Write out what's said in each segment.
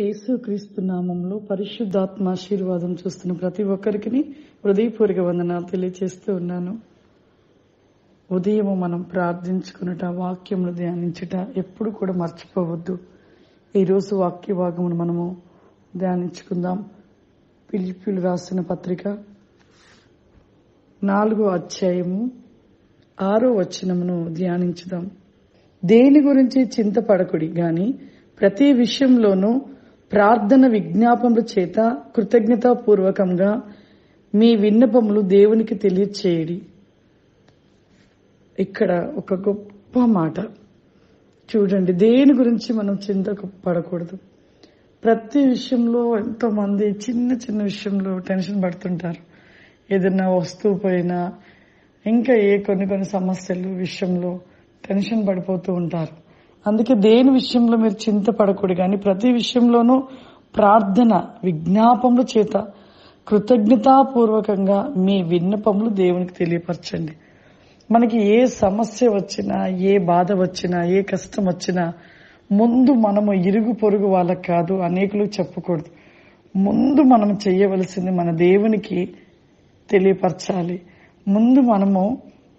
యేసుక్రీస్తు నామంలో పరిశుద్ధాత్మ ఆశీర్వాదం చూస్తున్న ప్రతి ఒక్కరికి హృదయపూర్వక వందనాలు తెలియజేస్తూ ఉన్నాను. ఉదయం మనం ప్రార్థించుకున్నట, వాక్యమును ధ్యానించుట ఎప్పుడు కూడా మర్చిపోవద్దు. ఈరోజు వాక్య భాగమును మనము ధ్యానించుకుందాం. ఫిలిప్పీయులు రాసిన పత్రిక 4వ అధ్యాయము 6వ వచనమును ధ్యానించుదాం. దేని గురించి చింతపడకుడి గాని ప్రతి విషయంలోనూ ప్రార్థన విజ్ఞాపముల చేత కృతజ్ఞతాపూర్వకంగా మీ విన్నపములు దేవునికి తెలియచేయడి. ఇక్కడ ఒక గొప్ప మాట చూడండి. దేని గురించి మనం చింతకు పడకూడదు. ప్రతి విషయంలో ఎంతో మంది చిన్న చిన్న విషయంలో టెన్షన్ పడుతుంటారు. ఏదైనా వస్తువు పోయినా, ఇంకా కొన్ని సమస్యలు విషయంలో టెన్షన్ పడిపోతూ ఉంటారు. అందుకే దేని విషయంలో మీరు చింతపడకూడదు కానీ ప్రతి విషయంలోనూ ప్రార్థన విజ్ఞాపముల చేత కృతజ్ఞతాపూర్వకంగా మీ విన్నపములు దేవునికి తెలియపరచండి. మనకి ఏ సమస్య వచ్చినా, ఏ బాధ వచ్చినా, ఏ కష్టం వచ్చినా ముందు మనము ఇరుగు పొరుగు వాళ్ళకి కాదు, అనేకులకు చెప్పకూడదు. ముందు మనం చేయవలసింది మన దేవునికి తెలియపరచాలి. ముందు మనము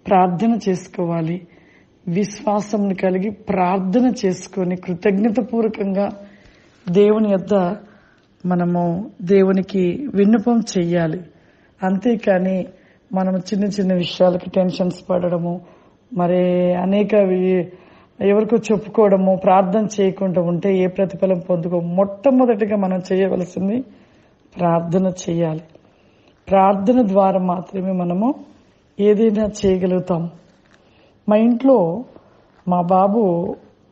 ప్రార్థన చేసుకోవాలి. విశ్వాసం కలిగి ప్రార్థన చేసుకొని కృతజ్ఞత పూర్వకంగా దేవుని యొద్ద మనము దేవునికి విన్నపం చెయ్యాలి. అంతేకాని మనము చిన్న చిన్న విషయాలకి టెన్షన్స్ పడడము, మరి అనేక ఎవరికో చెప్పుకోవడము, ప్రార్థన చేయకుండా ఉంటే ఏ ప్రతిఫలం పొందుకో. మొట్టమొదటిగా మనం చేయవలసింది ప్రార్థన చేయాలి. ప్రార్థన ద్వారా మాత్రమే మనము ఏదైనా చేయగలుగుతాం. మా ఇంట్లో మా బాబు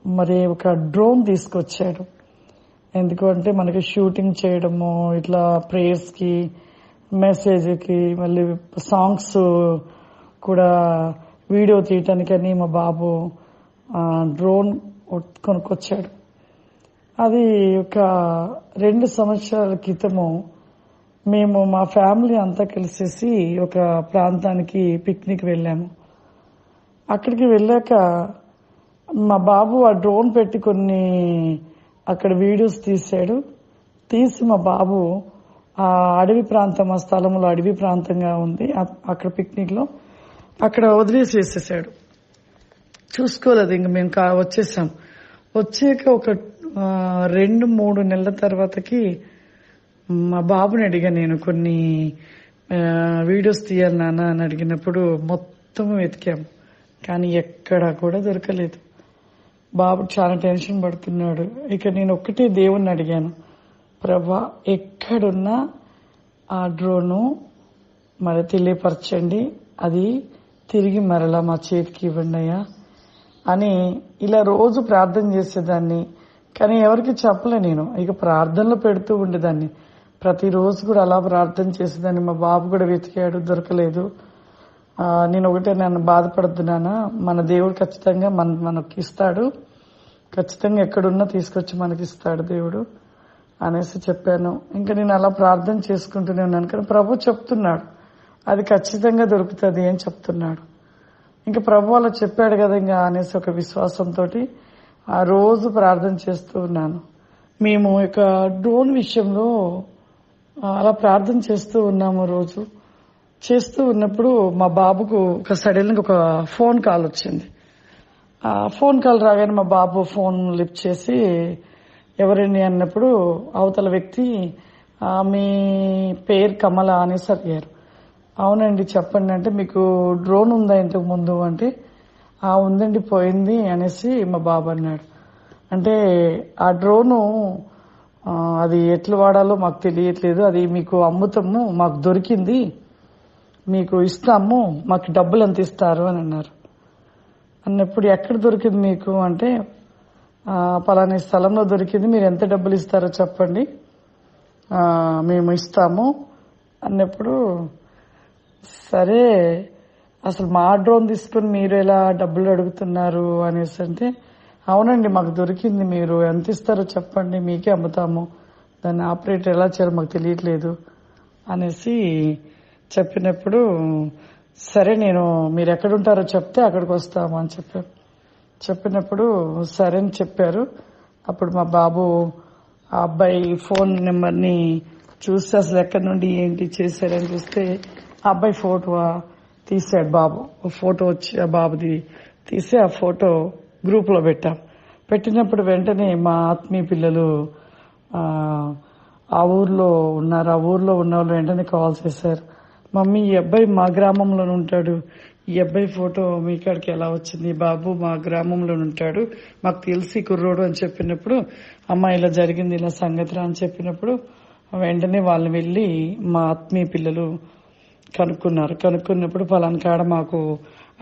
మరి ఒక డ్రోన్ తీసుకొచ్చాడు. ఎందుకంటే మనకి షూటింగ్ చేయడము, ఇట్లా ప్రేయర్స్కి, మెసేజ్కి, మళ్ళీ సాంగ్స్ కూడా వీడియో తీయటానికని మా బాబు డ్రోన్ కొనుక్కొచ్చాడు. అది ఒక 2 సంవత్సరాల క్రితము మేము మా ఫ్యామిలీ అంతా కలిసేసి ఒక ప్రాంతానికి పిక్నిక్ వెళ్ళాము. అక్కడికి వెళ్ళాక మా బాబు ఆ డ్రోన్ పెట్టి కొన్ని అక్కడ వీడియోస్ తీశాడు. తీసి మా బాబు ఆ అడవి ప్రాంతం, ఆ స్థలంలో అడవి ప్రాంతంగా ఉంది అక్కడ పిక్నిక్ లో, అక్కడ వదిలేసి వేసేసాడు. చూసుకోలేదు. ఇంక మేము వచ్చేసాం. వచ్చాక ఒక 2-3 నెలల తర్వాతకి మా బాబుని అడిగా, నేను కొన్ని వీడియోస్ తీయాలి నాన్న అని అడిగినప్పుడు మొత్తం వెతికాము, కానీ ఎక్కడా కూడా దొరకలేదు. బాబు చాలా టెన్షన్ పడుతున్నాడు. ఇక నేను ఒక్కటే దేవుణ్ణి అడిగాను, ప్రభా ఎక్కడున్నా ఆ డ్రోను మరి తెలియపరచండి, అది తిరిగి మరలా మా చేతికి ఇవ్వండి అయ్యా అని ఇలా రోజు ప్రార్థన చేసేదాన్ని. కానీ ఎవరికి చెప్పలే. నేను ఇక ప్రార్థనలో పెడుతూ ఉండేదాన్ని. ప్రతిరోజు కూడా అలా ప్రార్థన చేసేదాన్ని. మా బాబు కూడా వెతికాడు, దొరకలేదు. నేను ఒకటే నన్ను బాధపడుతున్నానా, మన దేవుడు ఖచ్చితంగా మనకి ఇస్తాడు, ఖచ్చితంగా ఎక్కడున్నా తీసుకొచ్చి మనకి ఇస్తాడు దేవుడు అనేసి చెప్పాను. ఇంకా నేను అలా ప్రార్థన చేసుకుంటూనే ఉన్నాను. కానీ ప్రభు చెప్తున్నాడు అది ఖచ్చితంగా దొరుకుతుంది అని చెప్తున్నాడు. ఇంకా ప్రభు అలా చెప్పాడు కదా ఇంకా అనేసి ఒక విశ్వాసంతో ఆ రోజు ప్రార్థన చేస్తూ ఉన్నాను. మేము ఇక డ్రోన్ విషయంలో అలా ప్రార్థన చేస్తూ ఉన్నాము. రోజు చేస్తూ ఉన్నప్పుడు మా బాబుకు ఒక సడన్గా ఒక ఫోన్ కాల్ వచ్చింది. ఆ ఫోన్ కాల్ రాగానే మా బాబు ఫోన్ లిఫ్ట్ చేసి ఎవరండి అన్నప్పుడు అవతల వ్యక్తి మీ పేరు కమల అనేసి అడిగారు. అవునండి చెప్పండి అంటే, మీకు డ్రోన్ ఉందా ఇంతకు ముందు అంటే, ఉందండి పోయింది అనేసి మా బాబు అన్నాడు. అంటే ఆ డ్రోను అది ఎట్లా వాడాలో మాకు తెలియట్లేదు, అది మీకు అమ్ముతాము, మాకు దొరికింది, మీకు ఇస్తాము, మాకు డబ్బులు ఎంత ఇస్తారు అని అన్నారు. అన్నప్పుడు ఎక్కడ దొరికింది మీకు అంటే, పలానా స్థలంలో దొరికింది, మీరు ఎంత డబ్బులు ఇస్తారో చెప్పండి, మేము ఇస్తాము అన్నప్పుడు, సరే అసలు మా డ్రోన్ తీసుకుని మీరు ఎలా డబ్బులు అడుగుతున్నారు అనేసి అంటే, అవునండి మాకు దొరికింది, మీరు ఎంత ఇస్తారో చెప్పండి, మీకే అమ్ముతాము, దాన్ని ఆపరేట్ ఎలా చేయాలో మాకు తెలియట్లేదు అనేసి చెప్పినప్పుడు, సరే మీరు ఎక్కడుంటారో చెప్తే అక్కడికి వస్తాము అని చెప్పినప్పుడు సరే అని చెప్పారు. అప్పుడు మా బాబు ఆ అబ్బాయి ఫోన్ నెంబర్ని చూస్తే అసలు ఎక్కడి నుండి ఏంటి చేశారని చూస్తే ఆ అబ్బాయి ఫోటో తీసాడు బాబు. ఫోటో వచ్చి ఆ బాబుది తీసి ఆ ఫోటో గ్రూప్ లో పెట్టినప్పుడు వెంటనే మా ఆత్మీయ పిల్లలు ఆ ఊర్లో ఉన్నారు. ఆ ఊర్లో ఉన్న వాళ్ళు వెంటనే కాల్ చేశారు, మమ్మీ ఈ అబ్బాయి మా గ్రామంలోనే ఉంటాడు, ఈ అబ్బాయి ఫోటో మీ కాడికి ఎలా వచ్చింది? బాబు మా గ్రామంలో ఉంటాడు, మాకు తెలిసి కుర్రోడు అని చెప్పినప్పుడు, అమ్మ ఇలా జరిగింది, ఇలా సంగతి అని చెప్పినప్పుడు వెంటనే వాళ్ళు వెళ్లి మా ఆత్మీయ పిల్లలు కనుక్కున్నప్పుడు పలానా కాడ మాకు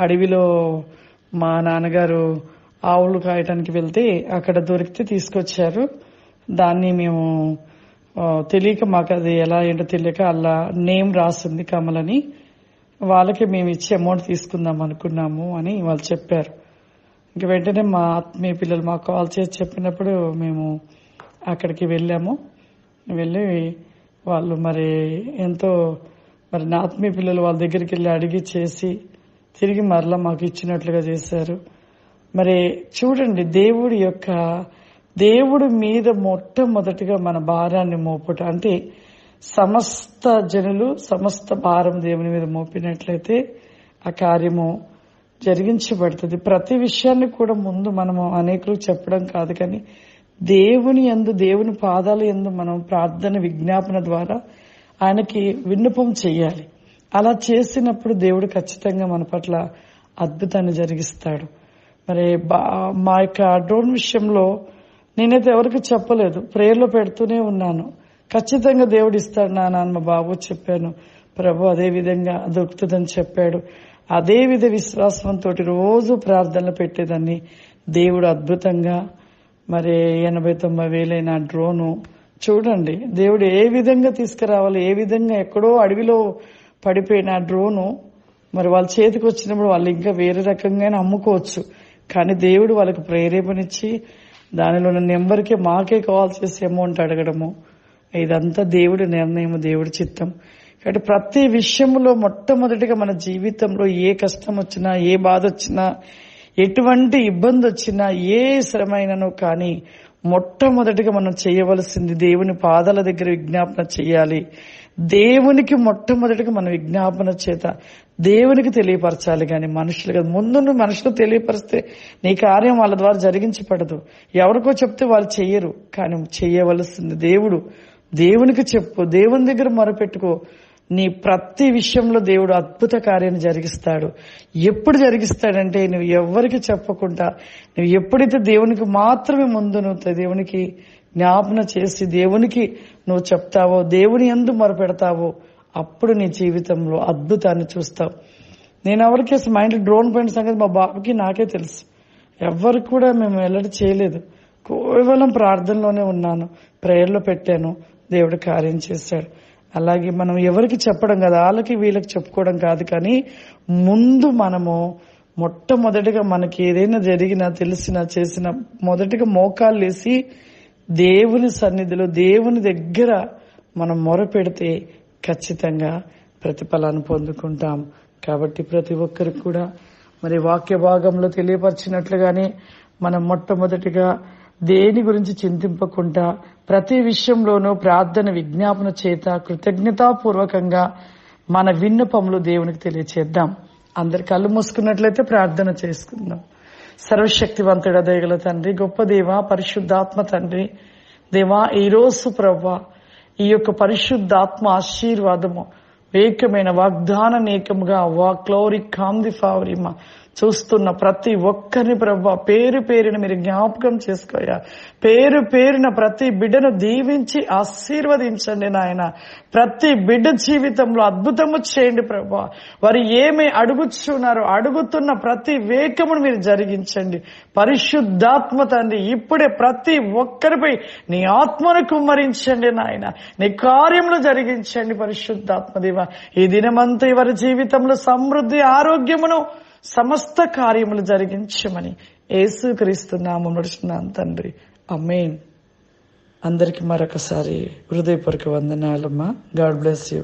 అడవిలో మా నాన్నగారు ఆవులు కాయటానికి వెళ్తే అక్కడ దొరికితే తీసుకొచ్చారు. దాన్ని మేము తెలియక, మాకు అది ఎలా ఏంటో తెలియక అలా నేమ్ రాసింది కమలని, వాళ్ళకి మేము ఇచ్చి అమౌంట్ తీసుకుందాం అనుకున్నాము అని వాళ్ళు చెప్పారు. ఇంక వెంటనే మా ఆత్మీయ పిల్లలు మాకు కాల్ చేసి చెప్పినప్పుడు మేము అక్కడికి వెళ్ళాము. వెళ్ళి వాళ్ళు మరి నా ఆత్మీయ పిల్లలు వాళ్ళ దగ్గరికి వెళ్ళి అడిగి చేసి తిరిగి మరలా మాకు ఇచ్చినట్లుగా చేశారు. మరి చూడండి, దేవుడి మీద మొట్టమొదటిగా మన భారాన్ని మోపుట అంటే సమస్త జనులు సమస్త భారం దేవుని మీద మోపినట్లయితే ఆ కార్యము జరిగించబడుతుంది. ప్రతి విషయాన్ని కూడా ముందు మనము అనేకులు చెప్పడం కాదు, కానీ దేవుని పాదాల యందు మనం ప్రార్థన విజ్ఞాపన ద్వారా ఆయనకి విన్నపం చెయ్యాలి. అలా చేసినప్పుడు దేవుడు ఖచ్చితంగా మన పట్ల అద్భుతాన్ని జరిగిస్తాడు. మరి మా యొక్క డ్రోన్ విషయంలో నేనైతే ఎవరికి చెప్పలేదు, ప్రేయర్లో పెడుతూనే ఉన్నాను. ఖచ్చితంగా దేవుడు ఇస్తాడు నాన్న మా బాబు చెప్పాను, ప్రభు అదే విధంగా దొరుకుతుందని చెప్పాడు. అదే విధ విశ్వాసంతో రోజు ప్రార్థనలు పెట్టేదాన్ని. దేవుడు అద్భుతంగా మరి 80,000-90,000 డ్రోను చూడండి, దేవుడు ఏ విధంగా తీసుకురావాలి, ఏ విధంగా ఎక్కడో అడవిలో పడిపోయిన డ్రోను మరి వాళ్ళ చేతికి వచ్చినప్పుడు వాళ్ళు ఇంకా వేరే రకంగానే అమ్ముకోవచ్చు, కానీ దేవుడు వాళ్ళకి ప్రేరేపణిచ్చి దానిలో నెంబర్కి మాకే కాల్ చేసి అమౌంట్ అడగడము, ఇదంతా దేవుడి నిర్ణయం, దేవుడి చిత్తం. కాబట్టి ప్రతి విషయంలో మొట్టమొదటిగా మన జీవితంలో ఏ కష్టం వచ్చినా, ఏ బాధ వచ్చినా, ఎటువంటి ఇబ్బంది వచ్చినా, ఏ శ్రమైనను కానీ మొట్టమొదటిగా మనం చేయవలసింది దేవుని పాదాల దగ్గర విజ్ఞాపన చేయాలి. దేవునికి మొట్టమొదటిగా మన విజ్ఞాపన చేత దేవునికి తెలియపరచాలి, కానీ మనుషులు ముందు మనుషులు తెలియపరిస్తే నీ కార్యం వాళ్ళ ద్వారా జరిగించబడదు. ఎవరికో చెప్తే వాళ్ళు చెయ్యరు, కానీ చెయ్యవలసింది దేవునికి చెప్పు, దేవుని దగ్గర మొరపెట్టుకో. నీ ప్రతి విషయంలో దేవుడు అద్భుత కార్యాన్ని జరిగిస్తాడు. ఎప్పుడు జరిగిస్తాడంటే నువ్వు ఎవరికి చెప్పకుండా, నువ్వు ఎప్పుడైతే దేవునికి మాత్రమే ముందు నువ్వు దేవునికి జ్ఞాపన చేసి దేవునికి నువ్వు చెప్తావో, దేవుని యందు మొరపెడతావో, అప్పుడు నీ జీవితంలో అద్భుతాన్ని చూస్తావు. నేను ఎవరికి మా ఇంట్లో డ్రోన్ పోయిన సంగతి మా బాబుకి నాకే తెలుసు. ఎవరికి కూడా మేము వెల్లడి చేయలేదు, కేవలం ప్రార్థనలోనే ఉన్నాను, ప్రేయర్లో పెట్టాను, దేవుడు కార్యం చేశాడు. అలాగే మనం ఎవరికి చెప్పడం కాదు, వాళ్ళకి వీళ్ళకి చెప్పుకోవడం కాదు, కానీ ముందు మనము మొట్టమొదటిగా మనకి ఏదైనా జరిగినా తెలిసినా చేసినా మొదటిగా మోకాళ్ళు వేసి దేవుని సన్నిధిలో దేవుని దగ్గర మనం మొరపెడితే ఖచ్చితంగా ప్రతిఫలాన్ని పొందుకుంటాం. కాబట్టి ప్రతి ఒక్కరికి కూడా మరి వాక్య భాగంలో తెలియపరిచినట్లుగానే మనం మొట్టమొదటిగా దేని గురించి చింతింపకుండా ప్రతి విషయంలోనూ ప్రార్థన విజ్ఞాపన చేత కృతజ్ఞతాపూర్వకంగా మన విన్నపములు దేవునికి తెలియచేద్దాం. అందరి కళ్ళు మూసుకున్నట్లయితే ప్రార్థన చేసుకుందాం. సర్వశక్తివంతుడ దయగల తండ్రి, గొప్ప దేవ, పరిశుద్ధాత్మ తండ్రి, దేవా ఈ రోజు ప్రభువా ఈ యొక్క పరిశుద్ధాత్మ ఆశీర్వాదము ఏకమైన వాగ్దాన ఏకముగా గ్లోరీ కాంది ఫావరిమ చూస్తున్న ప్రతి ఒక్కరిని ప్రభువా పేరు పేరున మీరు జ్ఞాపకం చేసుకోయా. పేరు పేరున ప్రతి బిడ్డను దీవించి ఆశీర్వదించండి నాయన. ప్రతి బిడ్డ జీవితంలో అద్భుతము చేయండి ప్రభువా. వారు ఏమి అడుగుచున్నారో అడుగుతున్న ప్రతి వేకమును మీరు జరిగించండి. పరిశుద్ధాత్మ తండ్రి ఇప్పుడే ప్రతి ఒక్కరిపై నీ ఆత్మను కుమ్మరించండి నాయన. నీ కార్యములు జరిగించండి పరిశుద్ధాత్మ దేవ. ఈ దినమంతా వారి జీవితంలో సమృద్ధి ఆరోగ్యమును సమస్త కార్యములు జరిగించమని యేసుక్రీస్తు నామమున నడుచున్నాను తండ్రి, ఆమేన్. అందరికి మరొకసారి హృదయపూర్వక వందనాలమ్మా. God bless you.